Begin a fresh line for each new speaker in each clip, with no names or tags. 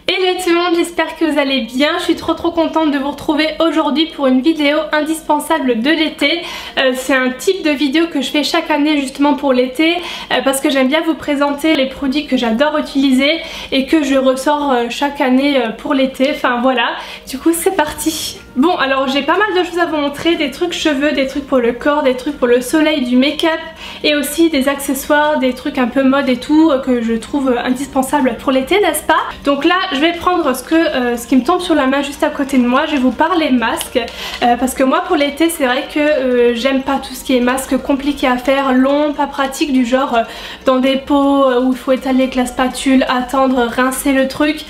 Hello tout le monde, j'espère que vous allez bien. Je suis trop contente de vous retrouver aujourd'hui pour une vidéo indispensable de l'été. C'est un type de vidéo que je fais chaque année justement pour l'été parce que j'aime bien vous présenter les produits que j'adore utiliser et que je ressors chaque année pour l'été. Enfin voilà, du coup c'est parti. Bon, alors j'ai pas mal de choses à vous montrer, des trucs cheveux, des trucs pour le corps, des trucs pour le soleil, du make-up et aussi des accessoires, des trucs un peu mode et tout que je trouve indispensable pour l'été, n'est-ce pas? Donc là je vais prendre ce qui me tombe sur la main juste à côté de moi. Je vais vous parler masque parce que moi pour l'été c'est vrai que j'aime pas tout ce qui est masque compliqué à faire, long, pas pratique, du genre dans des pots où il faut étaler avec la spatule, attendre, rincer le truc.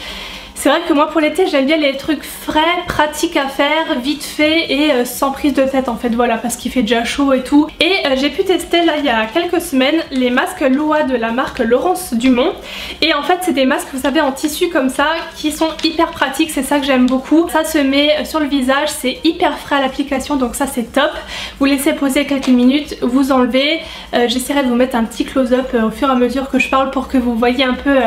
C'est vrai que moi pour l'été j'aime bien les trucs frais, pratiques à faire, vite fait et sans prise de tête en fait, voilà, parce qu'il fait déjà chaud et tout. Et j'ai pu tester là il y a quelques semaines les masques Loa de la marque Laurence Dumont. Et en fait c'est des masques, vous savez, en tissu comme ça qui sont hyper pratiques, c'est ça que j'aime beaucoup. Ça se met sur le visage, c'est hyper frais à l'application, donc ça c'est top. Vous laissez poser quelques minutes, vous enlevez. J'essaierai de vous mettre un petit close-up au fur et à mesure que je parle pour que vous voyez un peu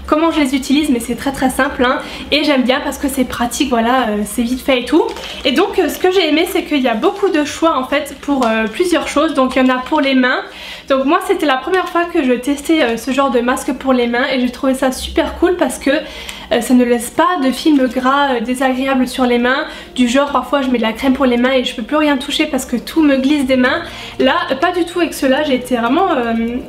comment je les utilise, mais c'est très simple hein. Et j'aime bien parce que c'est pratique, voilà, c'est vite fait et tout. Et donc ce que j'ai aimé c'est qu'il y a beaucoup de choix en fait pour plusieurs choses. Donc il y en a pour les mains. Donc moi c'était la première fois que je testais ce genre de masque pour les mains et j'ai trouvé ça super cool parce que ça ne laisse pas de film gras désagréable sur les mains, du genre parfois je mets de la crème pour les mains et je peux plus rien toucher parce que tout me glisse des mains. Là pas du tout avec cela, j'ai été vraiment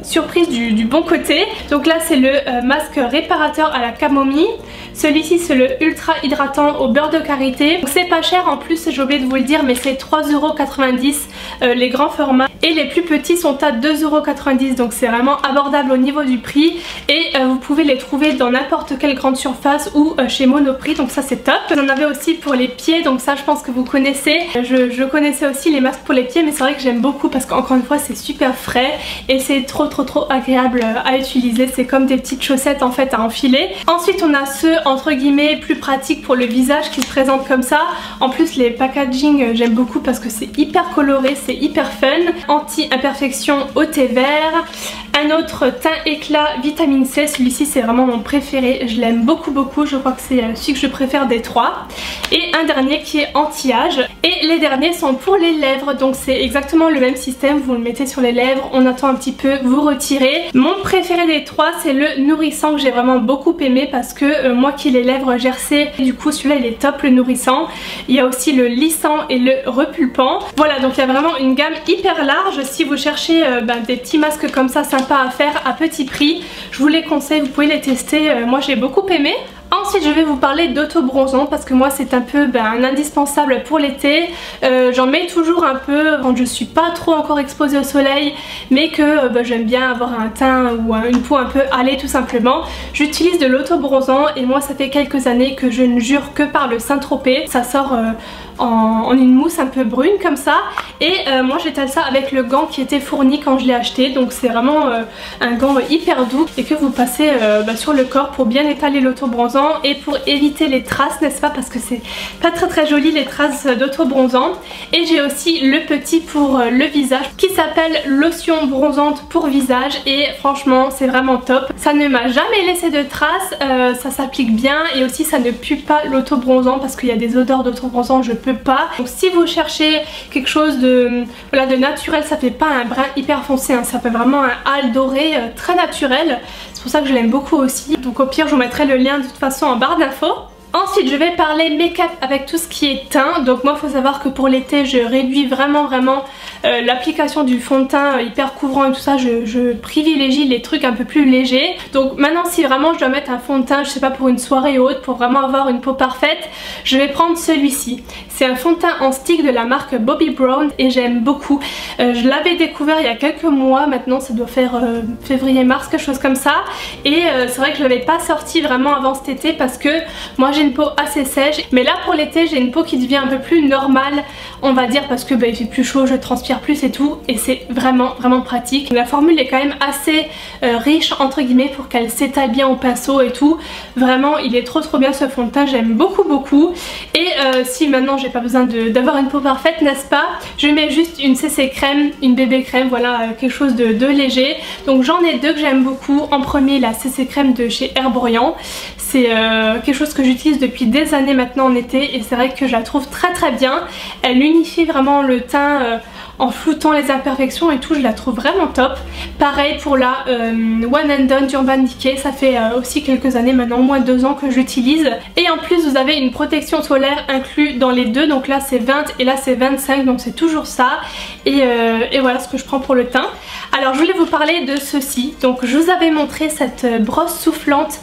surprise du bon côté. Donc là c'est le masque réparateur à la camomille. Celui-ci c'est le ultra hydratant au beurre de karité. C'est pas cher en plus, j'ai oublié de vous le dire, mais c'est 3,90 € les grands formats et les plus petits sont à 2,90 €, donc c'est vraiment abordable au niveau du prix et vous pouvez les trouver dans n'importe quelle grande surface ou chez Monoprix, donc ça c'est top. J'en avais aussi pour les pieds, donc ça je pense que vous connaissez. Je connaissais aussi les masques pour les pieds, mais c'est vrai que j'aime beaucoup parce qu'encore une fois c'est super frais et c'est trop agréable à utiliser. C'est comme des petites chaussettes en fait à enfiler. Ensuite on a ceux entre guillemets plus pratiques pour le visage qui se présentent comme ça. En plus les packaging j'aime beaucoup parce que c'est hyper coloré, c'est hyper fun. Anti-imperfection au thé vert. Un autre teint éclat vitamine C, celui-ci c'est vraiment mon préféré, je l'aime beaucoup, je crois que c'est celui que je préfère des trois. Et un dernier qui est anti-âge. Et les derniers sont pour les lèvres, donc c'est exactement le même système, vous le mettez sur les lèvres, on attend un petit peu, vous retirez. Mon préféré des trois c'est le nourrissant que j'ai vraiment beaucoup aimé parce que moi qui ai les lèvres gercées, du coup celui-là il est top, le nourrissant. Il y a aussi le lissant et le repulpant. Voilà, donc il y a vraiment une gamme hyper large. Si vous cherchez des petits masques comme ça sympas à faire à petit prix, je vous les conseille, vous pouvez les tester, moi j'ai beaucoup aimé. Ensuite je vais vous parler d'auto-bronzant parce que moi c'est un peu un indispensable pour l'été. J'en mets toujours un peu quand je suis pas trop encore exposée au soleil mais que j'aime bien avoir un teint ou une peau un peu hâlée tout simplement. J'utilise de l'auto-bronzant et moi ça fait quelques années que je ne jure que par le Saint-Tropez. Ça sort en une mousse un peu brune comme ça et moi j'étale ça avec le gant qui était fourni quand je l'ai acheté, donc c'est vraiment un gant hyper doux et que vous passez sur le corps pour bien étaler l'auto-bronzant et pour éviter les traces, n'est-ce pas, parce que c'est pas très joli les traces d'auto-bronzant. Et j'ai aussi le petit pour le visage qui s'appelle lotion bronzante pour visage et franchement c'est vraiment top, ça ne m'a jamais laissé de traces, ça s'applique bien et aussi ça ne pue pas l'auto-bronzant parce qu'il y a des odeurs d'auto-bronzant, je peux pas. Donc si vous cherchez quelque chose de naturel, ça fait pas un brun hyper foncé hein, ça fait vraiment un hâle doré très naturel, c'est pour ça que je l'aime beaucoup aussi. Donc au pire je vous mettrai le lien de toute façon en barre d'infos. Ensuite je vais parler make-up avec tout ce qui est teint. Donc moi il faut savoir que pour l'été je réduis vraiment l'application du fond de teint hyper couvrant et tout ça, je privilégie les trucs un peu plus légers. Donc maintenant si vraiment je dois mettre un fond de teint, je sais pas, pour une soirée haute, pour vraiment avoir une peau parfaite, je vais prendre celui-ci. C'est un fond de teint en stick de la marque Bobbi Brown et j'aime beaucoup. Je l'avais découvert il y a quelques mois, maintenant ça doit faire février-mars, quelque chose comme ça. Et c'est vrai que je l'avais pas sorti vraiment avant cet été parce que moi j'ai j'ai une peau assez sèche, mais là pour l'été j'ai une peau qui devient un peu plus normale, on va dire, parce que il fait plus chaud, je transpire plus et tout, et c'est vraiment pratique. La formule est quand même assez riche entre guillemets pour qu'elle s'étale bien au pinceau et tout. Vraiment il est trop bien ce fond de teint, j'aime beaucoup. Et si maintenant j'ai pas besoin d'avoir une peau parfaite, n'est-ce pas, je mets juste une CC crème, une bébé crème, voilà, quelque chose de léger. Donc j'en ai deux que j'aime beaucoup. En premier, la CC crème de chez Herborian. C'est quelque chose que j'utilise depuis des années maintenant en été, et c'est vrai que je la trouve très bien. Elle unifie vraiment le teint en floutant les imperfections et tout, je la trouve vraiment top. Pareil pour la One and Done d'Urban Decay, ça fait aussi quelques années maintenant, au moins 2 ans que j'utilise. Et en plus vous avez une protection solaire inclus dans les deux, donc là c'est 20 et là c'est 25, donc c'est toujours ça. Et voilà ce que je prends pour le teint. Alors je voulais vous parler de ceci, donc je vous avais montré cette brosse soufflante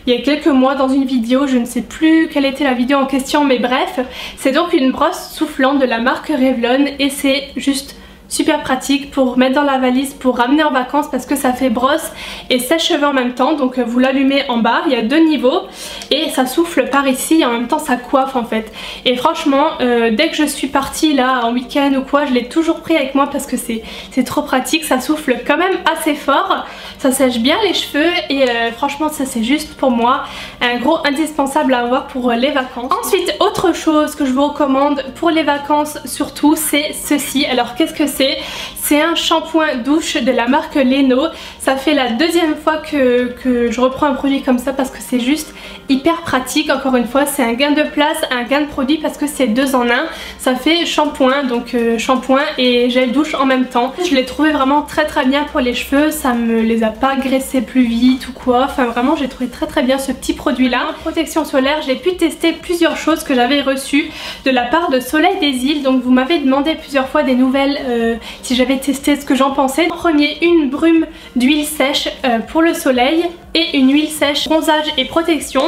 il y a quelques mois dans une vidéo, je ne sais plus quelle était la vidéo en question, mais bref, c'est donc une brosse soufflante de la marque Revlon et c'est juste super pratique pour mettre dans la valise, pour ramener en vacances, parce que ça fait brosse et sèche-cheveux en même temps. Donc vous l'allumez en bas, il y a 2 niveaux et ça souffle par ici et en même temps ça coiffe en fait. Et franchement dès que je suis partie là en week-end ou quoi, je l'ai toujours pris avec moi parce que c'est trop pratique, ça souffle quand même assez fort, ça sèche bien les cheveux et franchement ça c'est juste pour moi un gros indispensable à avoir pour les vacances. Ensuite autre chose que je vous recommande pour les vacances surtout, c'est ceci. Alors qu'est-ce que c'est un shampoing douche de la marque Leno. Ça fait la 2e fois que je reprends un produit comme ça parce que c'est juste hyper pratique. Encore une fois, c'est un gain de place, un gain de produit parce que c'est 2 en 1. Ça fait shampoing, donc shampoing et gel douche en même temps. Je l'ai trouvé vraiment très bien pour les cheveux, ça me les a pas graissés plus vite ou quoi. Enfin vraiment j'ai trouvé très bien ce petit produit là. En protection solaire, j'ai pu tester plusieurs choses que j'avais reçues de la part de Soleil des Îles. Donc vous m'avez demandé plusieurs fois des nouvelles si j'avais testé ce que j'en pensais. En premier, une brume d'huile sèche pour le soleil et une huile sèche bronzage et protection.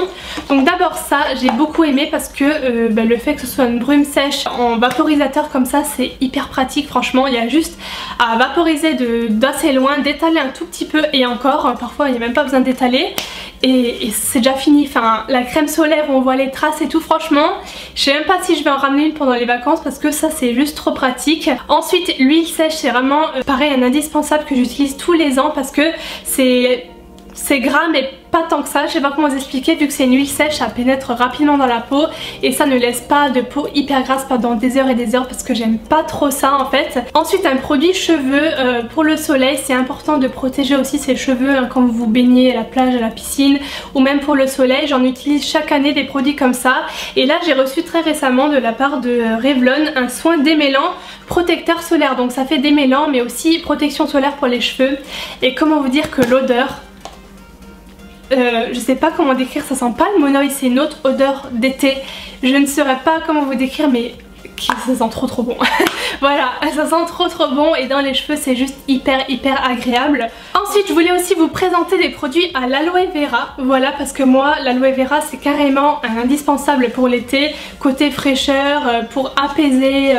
Donc d'abord ça j'ai beaucoup aimé parce que le fait que ce soit une brume sèche en vaporisateur comme ça, c'est hyper pratique. Franchement il y a juste à vaporiser d'assez loin, d'étaler un tout petit peu et encore, parfois il n'y a même pas besoin d'étaler et c'est déjà fini. Enfin la crème solaire on voit les traces et tout, franchement je sais même pas si je vais en ramener une pendant les vacances parce que ça c'est juste trop pratique. Ensuite l'huile sèche, c'est vraiment pareil un indispensable que j'utilise tous les ans parce que c'est gras mais pas tant que ça, je sais pas comment vous expliquer, vu que c'est une huile sèche ça pénètre rapidement dans la peau et ça ne laisse pas de peau hyper grasse pendant des heures et des heures parce que j'aime pas trop ça en fait. Ensuite un produit cheveux pour le soleil, c'est important de protéger aussi ses cheveux quand vous vous baignez à la plage, à la piscine ou même pour le soleil. J'en utilise chaque année des produits comme ça et là j'ai reçu très récemment de la part de Revlon un soin démêlant protecteur solaire, donc ça fait démêlant mais aussi protection solaire pour les cheveux. Et comment vous dire que l'odeur, je sais pas comment décrire, ça sent pas le monoï, c'est une autre odeur d'été. Je ne saurais pas comment vous décrire mais ça sent trop bon. Voilà, ça sent trop bon et dans les cheveux c'est juste hyper agréable. Ensuite je voulais aussi vous présenter des produits à l'aloe vera. Voilà, parce que moi l'aloe vera c'est carrément un indispensable pour l'été, côté fraîcheur, pour apaiser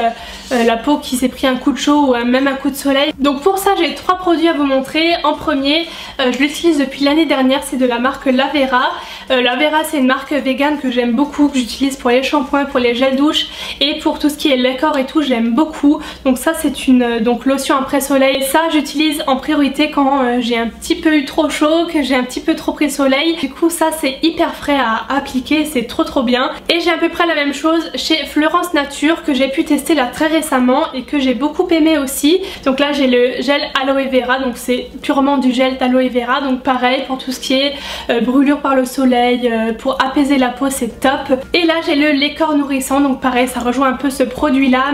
la peau qui s'est pris un coup de chaud ou même un coup de soleil. Donc pour ça j'ai 3 produits à vous montrer. En premier, je l'utilise depuis l'année dernière, c'est de la marque Lavera. Lavera c'est une marque vegan que j'aime beaucoup, que j'utilise pour les shampoings, pour les gels douche et pour tout ce qui est lait corps et tout, j'aime beaucoup. Donc ça c'est une lotion après soleil et ça j'utilise en priorité quand j'ai un petit peu eu trop chaud, que j'ai un petit peu trop pris le soleil. Du coup ça c'est hyper frais à appliquer, c'est trop bien. Et j'ai à peu près la même chose chez Fleurance Nature que j'ai pu tester là très récemment et que j'ai beaucoup aimé aussi. Donc là j'ai le gel aloe vera, donc c'est purement du gel d'aloe vera, donc pareil pour tout ce qui est brûlure par le soleil, pour apaiser la peau c'est top. Et là j'ai le lait corps nourrissant, donc pareil ça rejoint un peu ce produit là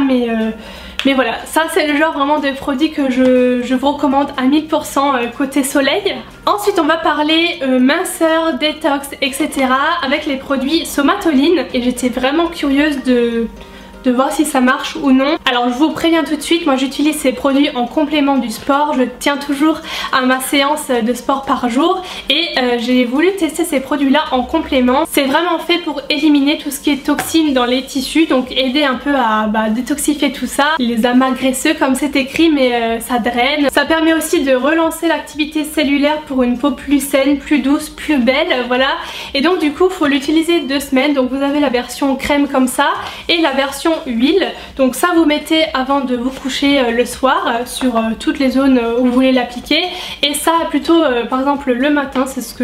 mais voilà, ça c'est le genre vraiment de produit que je vous recommande à 1000% côté soleil. Ensuite on va parler minceur, détox etc. avec les produits Somatoline et j'étais vraiment curieuse de de voir si ça marche ou non. Alors je vous préviens tout de suite, moi j'utilise ces produits en complément du sport, je tiens toujours à ma séance de sport par jour et j'ai voulu tester ces produits là en complément. C'est vraiment fait pour éliminer tout ce qui est toxines dans les tissus, donc aider un peu à détoxifier tout ça, les amas graisseux comme c'est écrit, mais ça draine. Ça permet aussi de relancer l'activité cellulaire pour une peau plus saine, plus douce, plus belle, voilà. Et donc du coup il faut l'utiliser 2 semaines, donc vous avez la version crème comme ça et la version huile. Donc ça vous mettez avant de vous coucher le soir sur toutes les zones où vous voulez l'appliquer, et ça plutôt par exemple le matin, c'est ce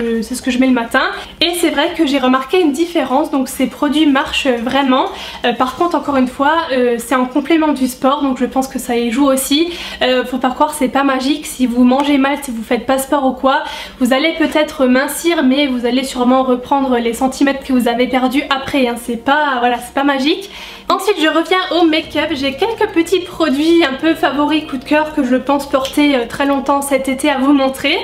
que je mets le matin. Et c'est vrai que j'ai remarqué une différence, donc ces produits marchent vraiment. Par contre encore une fois c'est en complément du sport, donc je pense que ça y joue aussi. Faut pas croire, c'est pas magique. Si vous mangez mal, si vous faites pas sport ou quoi, vous allez peut-être mincir, mais vous allez sûrement reprendre les centimètres que vous avez perdus après, hein. C'est pas, voilà, c'est pas magique. Ensuite je reviens au make-up, j'ai quelques petits produits un peu favoris, coup de cœur, que je pense porter très longtemps cet été à vous montrer.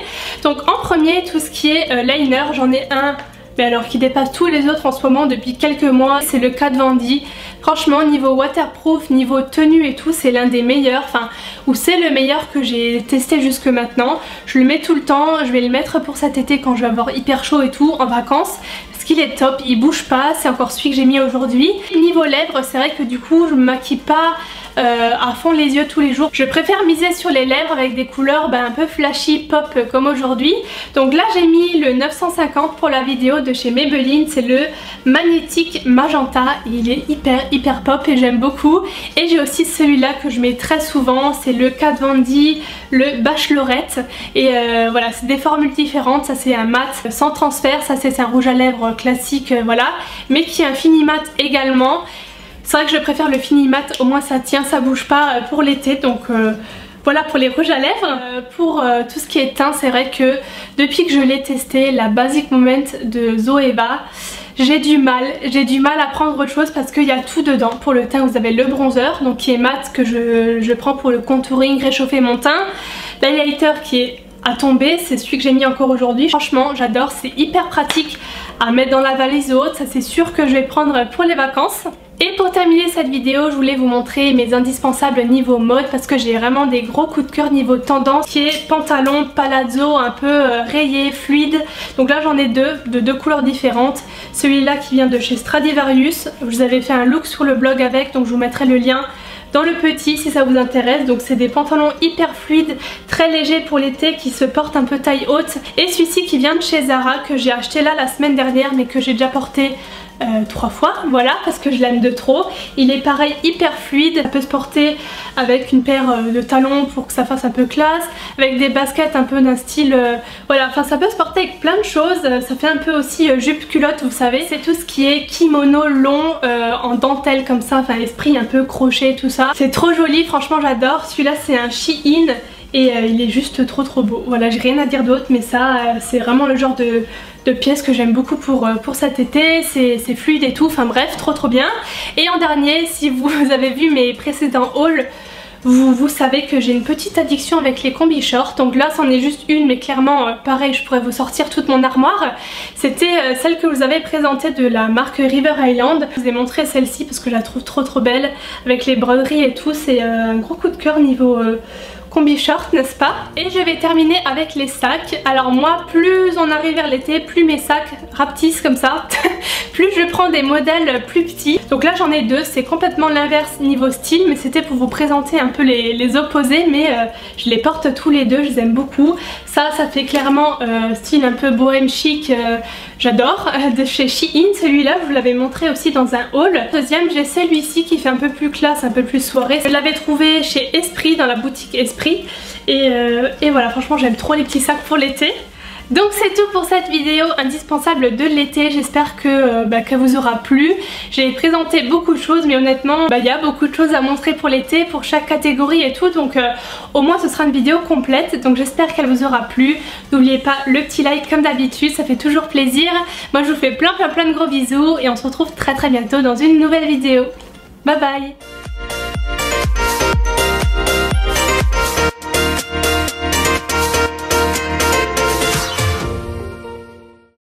Donc en premier, tout ce qui est liner, j'en ai un mais alors qui dépasse tous les autres en ce moment depuis quelques mois, c'est le Kat Von D. Franchement niveau waterproof, niveau tenue et tout, c'est l'un des meilleurs, enfin, ou c'est le meilleur que j'ai testé jusque maintenant. Je le mets tout le temps, je vais le mettre pour cet été quand je vais avoir hyper chaud et tout, en vacances. Il est top, il bouge pas, c'est encore celui que j'ai mis aujourd'hui. Niveau lèvres, c'est vrai que du coup je me maquille pas à fond les yeux tous les jours. Je préfère miser sur les lèvres avec des couleurs un peu flashy pop comme aujourd'hui. Donc là j'ai mis le 950 pour la vidéo de chez Maybelline, c'est le Magnétique Magenta. Il est hyper pop et j'aime beaucoup. Et j'ai aussi celui-là que je mets très souvent, c'est le Kat Von D, le Bachelorette. Et voilà, c'est des formules différentes. Ça c'est un mat sans transfert, ça c'est un rouge à lèvres classique, voilà, mais qui est un fini mat également. C'est vrai que je préfère le fini mat, au moins ça tient, ça bouge pas pour l'été. Donc voilà pour les rouges à lèvres. Pour tout ce qui est teint, c'est vrai que depuis que je l'ai testé, la Basic Moment de Zoeva, j'ai du mal à prendre autre chose parce qu'il y a tout dedans. Pour le teint, vous avez le bronzer, donc qui est mat, que je prends pour le contouring, réchauffer mon teint. L'highlighter qui est à tomber, c'est celui que j'ai mis encore aujourd'hui. Franchement j'adore, c'est hyper pratique à mettre dans la valise ou autre, ça c'est sûr que je vais prendre pour les vacances. Et pour terminer cette vidéo, je voulais vous montrer mes indispensables niveau mode parce que j'ai vraiment des gros coups de cœur niveau tendance, qui est pantalon palazzo un peu rayé, fluide. Donc là j'en ai de deux couleurs différentes. Celui-là qui vient de chez Stradivarius, je vous avais fait un look sur le blog avec, donc je vous mettrai le lien dans le petit si ça vous intéresse. Donc c'est des pantalons hyper fluides, très légers pour l'été, qui se portent un peu taille haute. Et celui-ci qui vient de chez Zara, que j'ai acheté là la semaine dernière mais que j'ai déjà porté 3 fois, voilà, parce que je l'aime de trop. Il est pareil hyper fluide, ça peut se porter avec une paire de talons pour que ça fasse un peu classe, avec des baskets un peu d'un style voilà, enfin ça peut se porter avec plein de choses. Ça fait un peu aussi jupe culotte, vous savez, c'est tout ce qui est kimono long en dentelle comme ça, enfin esprit un peu crochet, tout ça, c'est trop joli, franchement j'adore. Celui-là c'est un Shein et il est juste trop beau. Voilà, j'ai rien à dire d'autre, mais ça c'est vraiment le genre de pièces que j'aime beaucoup pour cet été. C'est fluide et tout, enfin bref, trop bien. Et en dernier, si vous avez vu mes précédents hauls, vous savez que j'ai une petite addiction avec les combi shorts. Donc là c'en est juste une, mais clairement pareil, je pourrais vous sortir toute mon armoire. C'était celle que vous avez présentée de la marque River Island. Je vous ai montré celle-ci parce que je la trouve trop belle, avec les broderies et tout. C'est un gros coup de cœur niveau combi short, n'est-ce pas? Et je vais terminer avec les sacs. Alors moi, plus on arrive vers l'été, plus mes sacs rapetissent comme ça, plus je prends des modèles plus petits. Donc là j'en ai deux, c'est complètement l'inverse niveau style, mais c'était pour vous présenter un peu les opposés, mais je les porte tous les deux, je les aime beaucoup. Ça fait clairement style un peu bohème chic, j'adore, de chez Shein. Celui-là je vous l'avais montré aussi dans un haul. Deuxième, j'ai celui-ci qui fait un peu plus classe, un peu plus soirée. Je l'avais trouvé chez Esprit, dans la boutique Esprit, et voilà, franchement j'aime trop les petits sacs pour l'été. Donc c'est tout pour cette vidéo indispensable de l'été. J'espère que vous aura plu. J'ai présenté beaucoup de choses, mais honnêtement il y a beaucoup de choses à montrer pour l'été, pour chaque catégorie et tout. Donc au moins ce sera une vidéo complète. Donc j'espère qu'elle vous aura plu. N'oubliez pas le petit like comme d'habitude, ça fait toujours plaisir. Moi je vous fais plein de gros bisous et on se retrouve très bientôt dans une nouvelle vidéo. Bye bye.